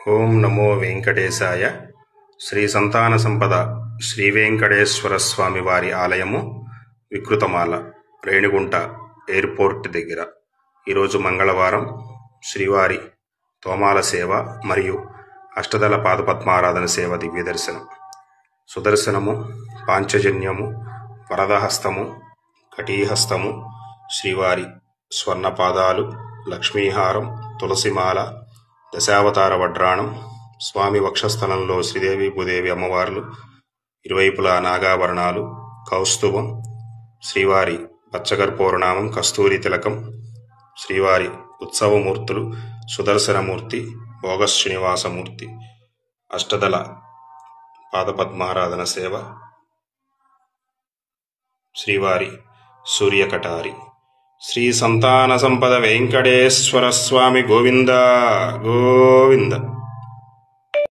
ఓం నమో వెంకటేశాయ. శ్రీ సంతాన సంపద శ్రీ వెంకటేశ్వర స్వామి వారి ఆలయము వికృతమాల, రేణిగుంట ఎయిర్పోర్ట్ దగ్గర. ఈరోజు మంగళవారం శ్రీవారి తోమాల సేవ మరియు అష్టదళ పాదపద్మారాధన సేవ దివ్య దర్శనం. సుదర్శనము, పాంచజన్యము, వరదహస్తము, కటీహస్తము, శ్రీవారి స్వర్ణపాదాలు, లక్ష్మీహారం, తులసిమాల, దశావతార వడ్రాణం, స్వామి వక్షస్థలంలో శ్రీదేవి భూదేవి అమ్మవార్లు, ఇరువైపులా నాగాభరణాలు, కౌస్తుభం, శ్రీవారి పచ్చకర్పూరనామం, కస్తూరి తిలకం, శ్రీవారి ఉత్సవమూర్తులు, సుదర్శనమూర్తి, భోగ శ్రీనివాసమూర్తి, అష్టదళ పాదపద్మారాధన సేవ, శ్రీవారి సూర్యకటారి. శ్రీ సంతాన సంపద వెంకటేశ్వర స్వామి గోవింద గోవింద.